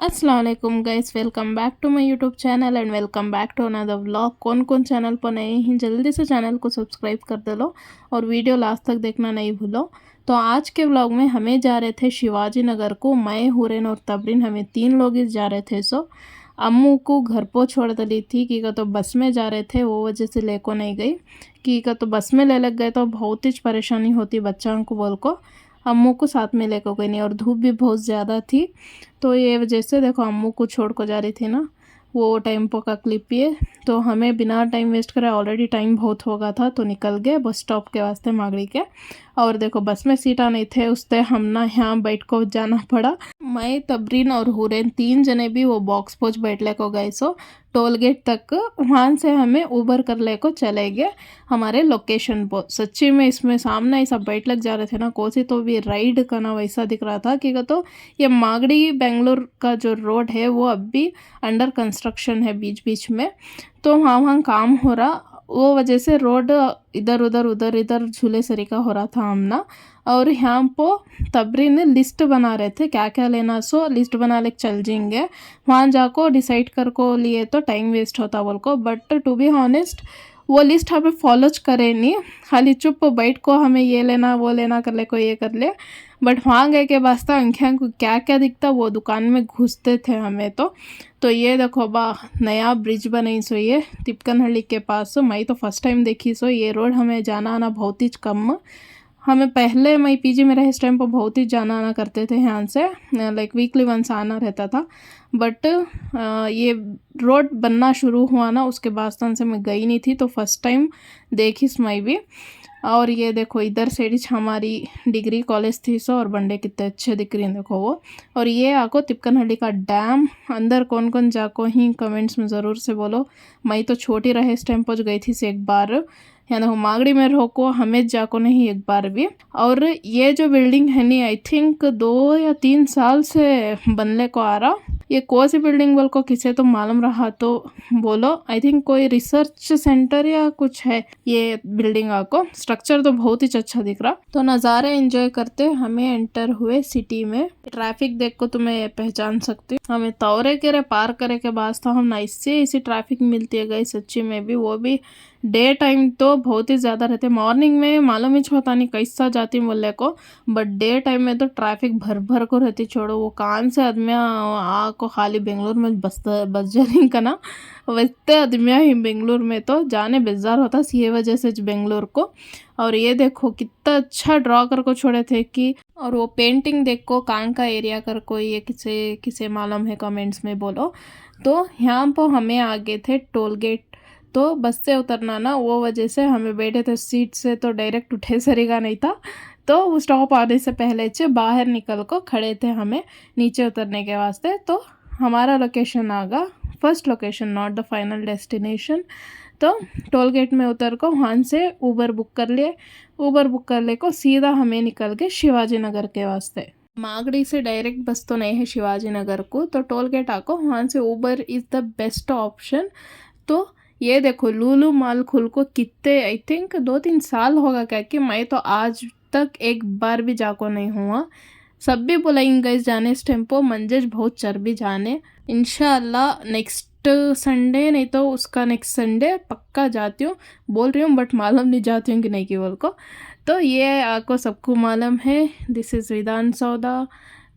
अस्सलामुअलैकुम guys, welcome back to my YouTube channel and welcome back to another vlog. कौन कौन channel पर नए हैं जल्दी से चैनल को सब्सक्राइब कर दे लो और वीडियो लास्ट तक देखना नहीं भूलो। तो आज के व्लॉग में हमें जा रहे थे शिवाजी नगर को। मैं, हुरैन और तबरीन, हमें 3 लोग ही जा रहे थे। सो अम्मू को घर पर छोड़ दली थी कि तो बस में जा रहे थे, वो वजह से ले को नहीं गई कि तो बस में ले लग गए तो बहुत ही परेशानी होती बच्चों को बोल को। अम्मू को साथ में लेकर गई नहीं और धूप भी बहुत ज़्यादा थी, तो ये वजह से देखो अम्मू को छोड़ को जा रही थी ना। वो टाइम का क्लिप ये तो हमें बिना टाइम वेस्ट करे, ऑलरेडी टाइम बहुत हो गया था, तो निकल गए बस स्टॉप के वास्ते मागड़ी के। और देखो बस में सीटा नहीं थे, उससे हम ना यहाँ बैठ को जाना पड़ा। मैं, तबरीन और हुरैन 3 जने भी वो बॉक्स पोच बैठ ले को गए। सो टोल गेट तक वहाँ से हमें उबर कर ले को चले गए हमारे लोकेशन पर। सच्ची में इसमें सामने ऐसा बैठ लग जा रहे थे ना, कोसी तो भी राइड का ना वैसा दिख रहा था कि तो ये मागड़ी बेंगलोर का जो रोड है वो अब भी अंडर कंस्ट्रक्शन है बीच बीच में, तो वहाँ काम हो रहा, वो वजह से रोड इधर उधर झूले सरीका हो रहा था हमना। और यहाँ पर तबरीन ने लिस्ट बना रहे थे क्या क्या लेना, सो लिस्ट बना ले चल जाएंगे वहाँ जाको डिसाइड कर को लिए तो टाइम वेस्ट होता बोल को। बट टू बी ऑनेस्ट वो लिस्ट हमें फॉलो करे नहीं, खाली चुप बैठ को हमें ये लेना वो लेना कर ले को ये कर ले। बट वहाँ गए के वास्ता अंख्या को क्या क्या दिखता वो दुकान में घुसते थे हमें तो ये देखो बा नया ब्रिज बनाई सो ये तिपकनहल्ली के पास। मैं तो फर्स्ट टाइम देखी। सो ये रोड हमें जाना आना बहुत ही कम, हमें पहले मैं पीजी में रहे इस टाइम पर बहुत ही जाना आना करते थे यहाँ से, लाइक वीकली वंस आना रहता था। बट ये रोड बनना शुरू हुआ ना उसके बाद से मैं गई नहीं थी, तो फर्स्ट टाइम देखी मैं भी। और ये देखो इधर साइड हमारी डिग्री कॉलेज थी सो, और बंडे कितने अच्छे दिख रही हैं देखो वो। और ये आको तिपकनहल्ली का डैम, अंदर कौन कौन जाको ही कमेंट्स में ज़रूर से बोलो। मैं तो छोटी रहे इस टाइम पहुँच गई थी से एक बार, या देखो मागड़ी में रोको हमें जाको नहीं एक बार भी। और ये जो बिल्डिंग है नी आई थिंक 2 या 3 साल से बनने को आ रहा। ये कौन सी बिल्डिंग बोल को किसे तो मालूम रहा तो बोलो। आई थिंक कोई रिसर्च सेंटर या कुछ है ये बिल्डिंग आपको। स्ट्रक्चर तो बहुत ही अच्छा दिख रहा। तो नज़ारे एंजॉय करते हमें एंटर हुए सिटी में। ट्रैफिक देख को तुम्हें पहचान सकते हो, हमें तौरे के पार करे के बाद था हम ऐसी ट्रैफिक मिलती है गई सच्ची में भी। वो भी डे टाइम तो बहुत ही ज़्यादा रहते, मॉर्निंग में मालूम ही होता नहीं कैसा जाती बोले को, बट डे टाइम में तो ट्रैफिक भर को रहती। छोड़ो वो कान से आदमिया आ को खाली बेंगलोर में बस जा रही का ना, वैसे आदमिया ही बेंगलोर में तो जाने बेजार होता ये वजह से बेंगलोर को। और ये देखो कितना अच्छा ड्रॉ कर को छोड़े थे कि, और वो पेंटिंग देख को कान का एरिया कर को ये किसे मालूम है कमेंट्स में बोलो। तो यहाँ पर हमें आगे थे टोल गेट, तो बस से उतरना ना वो वजह से हमें बैठे थे सीट से तो डायरेक्ट उठे सरेगा नहीं था, तो स्टॉप आने से पहले से बाहर निकल को खड़े थे हमें नीचे उतरने के वास्ते। तो हमारा लोकेशन आगा first location, not the final destination. तो टोल गेट में उतर को वहाँ से उबर बुक कर लिए, उबर बुक कर ले को सीधा हमें निकल के शिवाजी नगर के वास्ते। मागड़ी से डायरेक्ट बस तो नहीं है शिवाजी नगर को, तो टोल गेट आको वहाँ से उबर इज़ द बेस्ट ऑप्शन। तो ये देखो लूलू मॉल खुल को कितने आई थिंक 2-3 साल होगा क्या कि मैं तो आज तक एक बार भी जाको नहीं हुआ। सब भी बुलाएंगे जाने इस टेम्पो, मंजेज बहुत चर्बी जाने। इंशाल्लाह नेक्स्ट संडे नहीं तो उसका नेक्स्ट संडे पक्का जाती हूँ, बोल रही हूँ बट मालूम नहीं जाती हूँ कि नहीं की बोल को। तो ये आपको सबको मालूम है, दिस इज़ विधान सौदा।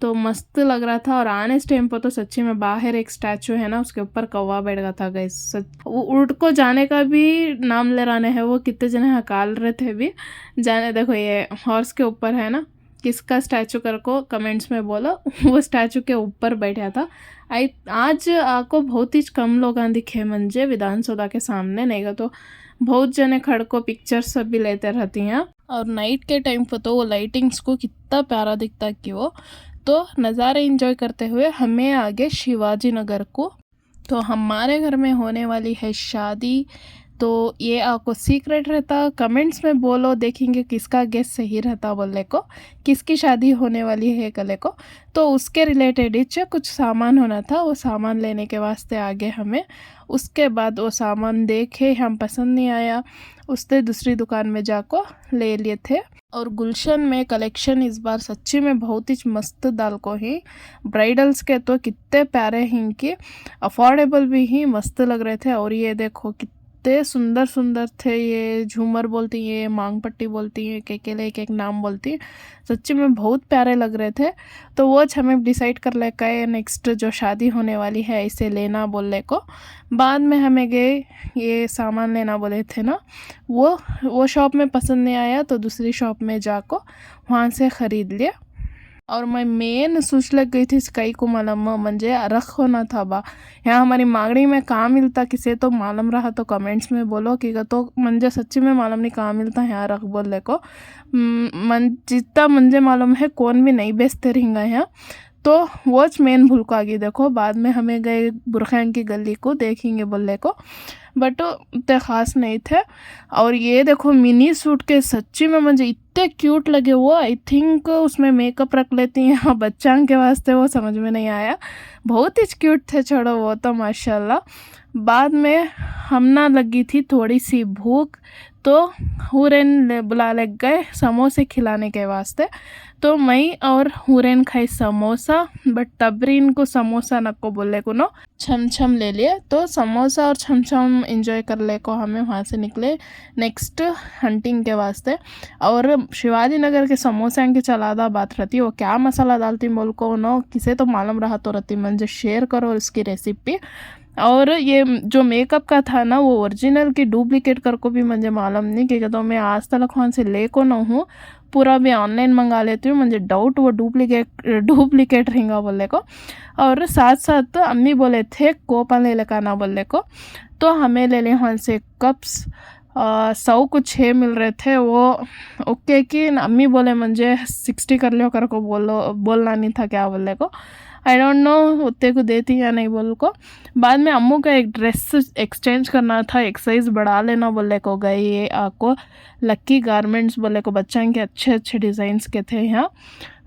तो मस्त लग रहा था। और आने इस टाइम पर तो सच्ची में बाहर एक स्टैचू है ना उसके ऊपर कौवा बैठ गया था गैस, वो उड़ को जाने का भी नाम ले रहा है। वो कितने जने हकाल रहे थे भी जाने। देखो ये हॉर्स के ऊपर है ना, किसका स्टैचू कर को कमेंट्स में बोलो। वो स्टैचू के ऊपर बैठा था। आज आपको बहुत ही कम लोग दिखे मंजे विधानसौधा के सामने, नहीं तो बहुत जने खड़ को पिक्चर्स सब भी लेते रहती हैं। और नाइट के टाइम पर तो वो लाइटिंग्स को कितना प्यारा दिखता कि वो। तो नज़ारे एंजॉय करते हुए हमें आगे शिवाजी नगर को। तो हमारे घर में होने वाली है शादी, तो ये आपको सीक्रेट रहता, कमेंट्स में बोलो, देखेंगे किसका गेस सही रहता बोलने को, किसकी शादी होने वाली है कल को। तो उसके रिलेटेड ही कुछ सामान होना था, वो सामान लेने के वास्ते आगे हमें। उसके बाद वो सामान देखे, हम पसंद नहीं आया, उससे दूसरी दुकान में जाकर ले लिए थे। और गुलशन में कलेक्शन इस बार सच्ची में बहुत ही मस्त डाल को ही, ब्राइडल्स के तो कितने प्यारे हैं कि अफोर्डेबल भी ही मस्त लग रहे थे। और ये देखो कितने सुंदर सुंदर थे, ये झूमर बोलती हैं, ये मांग पट्टी बोलती हैं, के एक नाम बोलती हैं, सच्ची में बहुत प्यारे लग रहे थे। तो वो हमें डिसाइड कर ले है नेक्स्ट जो शादी होने वाली है इसे लेना बोलने को। बाद में हमें गए ये सामान लेना बोले थे ना, वो शॉप में पसंद नहीं आया तो दूसरी शॉप में जाकर वहाँ से ख़रीद लिया। और मैं मेन सोच लग गई थी कई को मालूम म्हणजे रख होना था बा, यहाँ हमारी मांगड़ी में कहाँ मिलता, किसे तो मालूम रहा तो कमेंट्स में बोलो कि तो म्हणजे सच्ची में मालूम नहीं कहाँ मिलता यहाँ रख बोलने को। मन जितना मुझे मालूम है कौन भी नहीं बेचते रहेंगे यहाँ, तो वॉच मेन भूल को आ गई। देखो बाद में हमें गए बुरखान की गली को देखेंगे बोलने को, बट इतने ख़ास नहीं थे। और ये देखो मिनी सूट के सच्ची में मुझे इतने क्यूट लगे वो, आई थिंक उसमें मेकअप रख लेती हैं बच्चा के वास्ते, वो समझ में नहीं आया, बहुत ही क्यूट थे, छोड़ो वो तो माशाल्लाह। बाद में हम ना लगी थी थोड़ी सी भूख, तो हुरैन बुला लग गए समोसे खिलाने के वास्ते। तो मैं और हुरैन खाई समोसा, बट तबरीन को समोसा नको बोले को नो छम ले लिए। तो समोसा और छम एंजॉय कर ले को हमें वहाँ से निकले नेक्स्ट हंटिंग के वास्ते। और शिवाजी नगर के समोसा की चलादा बात रहती, वो क्या मसाला डालती बोल को नो किसे तो मालूम रहा तो रहती, मुझे शेयर करो इसकी रेसिपी। और ये जो मेकअप का था ना वो ओरिजिनल की डुप्लीकेट कर को भी मुझे मालूम नहीं, क्योंकि तो मैं आज तक वहाँ से ले को ना हूँ, पूरा भी ऑनलाइन मंगा लेती हूँ, मुझे डाउट वो डुप्लीकेट रहेगा बोलने को। और साथ साथ अम्मी बोले थे कोपा ले लेकर ना बोलने को, तो हमें ले लें वहाँ से कप्स 100 को 6 मिल रहे थे वो। ओके कि अम्मी बोले मुझे 60 कर लो कर को बोलना नहीं था क्या बोलने को, आई डोंट नो उतने को देती या नहीं बोल को। बाद में अम्मू का एक ड्रेस एक्सचेंज करना था, एक साइज़ बढ़ा लेना बोले को गए ये आपको लक्की गारमेंट्स बोले को, बच्चों के अच्छे डिज़ाइंस के थे यहाँ,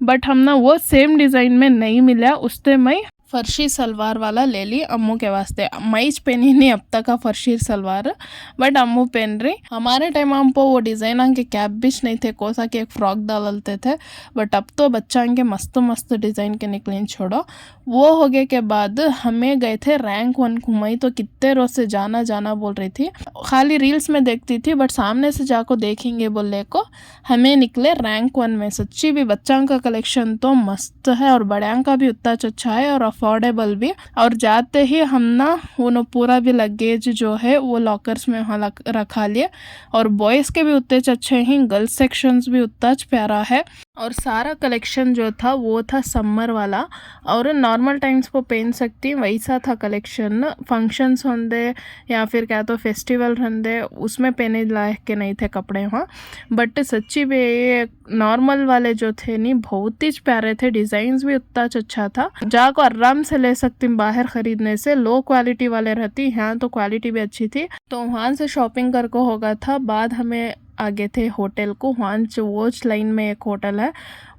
बट हम ना वो सेम डिज़ाइन में नहीं मिला, उससे मैं फर्शी सलवार वाला ले ली अम्मू के वास्ते। मैच पहनी नहीं अब तक का फर्शी सलवार, बट अम्मू पहन रही। हमारे टाइम हम को वो डिज़ाइन के कैप बिच नहीं थे, कोसा के एक फ्रॉक डालते थे, बट अब तो बच्चा के मस्त डिज़ाइन के निकले। छोड़ो वो हो गए के बाद हमें गए थे रैंक 1 घुमाई, तो कितने रोज से जाना बोल रही थी, खाली रील्स में देखती थी, बट सामने से जाको देखेंगे बोलने को हमें निकले रैंक 1 में। सच्ची भी बच्चा का कलेक्शन तो मस्त है और बड़िया का भी उतना अच्छा है और अफोर्डेबल भी। और जाते ही हम ना वो पूरा भी लगेज जो है वो लॉकर्स में वहाँ रखा लिए। और बॉयज़ के भी उतने अच्छे हैं, गर्ल्स सेक्शंस भी उतना प्यारा है। और सारा कलेक्शन जो था वो था समर वाला, और नॉर्मल टाइम्स को पहन सकती वैसा था कलेक्शन। फंक्शंस होंदे या फिर क्या तो फेस्टिवल होंदे उसमें पहने लायक के नहीं थे कपड़े वहाँ, बट सच्ची में ये नॉर्मल वाले जो थे नहीं बहुत ही प्यारे थे, डिज़ाइंस भी उतना अच्छा था, जाको आराम से ले सकती बाहर ख़रीदने से। लो क्वालिटी वाले रहती, यहाँ तो क्वालिटी भी अच्छी थी, तो वहाँ से शॉपिंग करके होगा था। बाद हमें आगे थे होटल को, वहाँ वॉच लाइन में एक होटल है,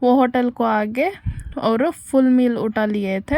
वो होटल को आगे और फुल मील उठा लिए थे।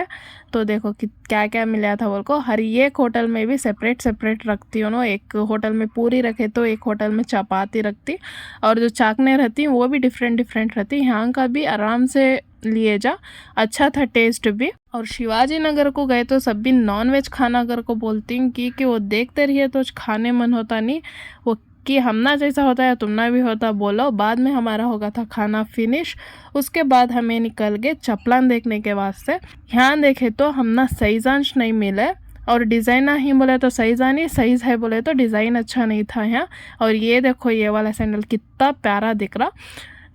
तो देखो कि क्या क्या मिला था बोल को, हर एक होटल में भी सेपरेट रखती हूँ ना, एक होटल में पूरी रखे तो एक होटल में चपाती रखती, और जो चाकने रहती वो भी डिफरेंट रहती। यहाँ का भी आराम से लिए जा, अच्छा था टेस्ट भी। और शिवाजी नगर को गए तो सब भी नॉन वेज खाना अगर को बोलती हूँ कि वो देखते रहिए तो खाने मन होता नहीं, वो कि हमना जैसा होता है तुमना भी होता बोलो। बाद में हमारा होगा था खाना फिनिश, उसके बाद हमें निकल गए चपलान देखने के वास्ते। यहाँ देखे तो हमना साइज़ांश नहीं मिले, और डिज़ाइन ही बोले तो साइज़ानी साइज़ है बोले तो डिज़ाइन अच्छा नहीं था यहाँ। और ये देखो ये वाला सैंडल कितना प्यारा दिख रहा,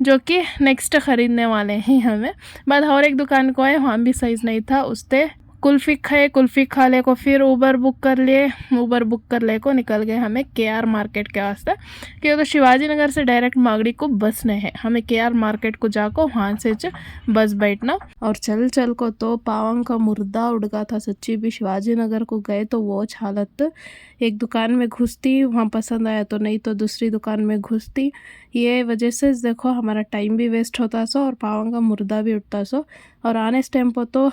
जो कि नेक्स्ट ख़रीदने वाले हैं हमें। बाद और एक दुकान को आए, वहाँ भी साइज़ नहीं था, उससे कुल्फ़ी खाए, कुल्फ़ी खा ले को फिर ऊबर बुक कर लिए, ऊबर बुक कर ले को निकल गए हमें KR मार्केट के वास्ते, क्योंकि तो शिवाजी नगर से डायरेक्ट मागड़ी को बस नहीं है, हमें KR मार्केट को जाको वहाँ से बस बैठना। और चल चल को तो पावंग का मुर्दा उड़ गया था सच्ची भी। शिवाजी नगर को गए तो वो हालत, एक दुकान में घुसती, वहाँ पसंद आया तो नहीं तो दूसरी दुकान में घुसती, ये वजह से देखो हमारा टाइम भी वेस्ट होता सो और पावंग का मुर्दा भी उठता सो। और आने इस टाइम पर तो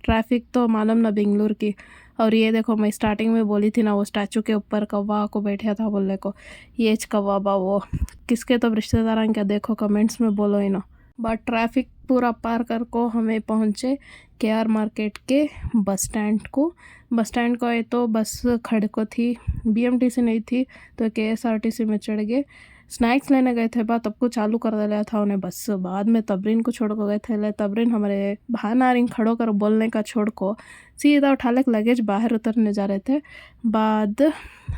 ट्रैफिक तो मालूम ना बेंगलुरु की। और ये देखो मैं स्टार्टिंग में बोली थी ना वो स्टैचू के ऊपर कौवा को बैठा था बोलने को, ये कौवा बा वो किसके तो रिश्तेदार क्या देखो कमेंट्स में बोलो ही ना। बट ट्रैफिक पूरा पार कर को हमें पहुँचे KR मार्केट के बस स्टैंड को। बस स्टैंड को आए तो बस खड़ को थी, BMTC नहीं थी तो KSRTC में चढ़ गए। स्नैक्स लेने गए थे बात सबको चालू कर दिया था उन्हें बस। बाद में तबरीन को छोड़ को गए थे, ले तबरीन हमारे भानारिंग खड़ो कर बोलने का छोड़ को सीधा उठा ले लगेज बाहर उतरने जा रहे थे। बाद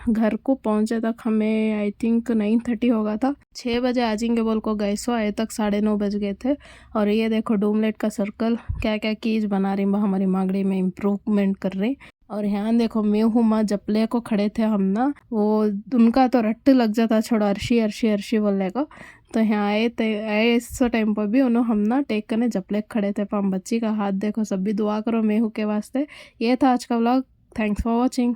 घर को पहुँचे तक हमें आई थिंक 9:30 हो गया था। 6 बजे आ जाएंगे बोल को गए सो आए तक 9:30 बज गए थे। और ये देखो डूमलेट का सर्कल क्या क्या चीज़ बना रही हमारी मागड़ी में इम्प्रूवमेंट कर रही। और यहाँ देखो मैं हूँ माँ जपले को खड़े थे हम ना, वो उनका तो रट्ट लग जाता छोड़ो अर्शी अर्शी अर्शी बोलने को। तो यहाँ आए इस टाइम पर भी उन्होंने हम ना टेक करने जपले खड़े थे। पर हम बच्ची का हाथ देखो, सब भी दुआ करो मैं हूँ के वास्ते। ये था आज का व्लॉग, थैंक्स फॉर वॉचिंग।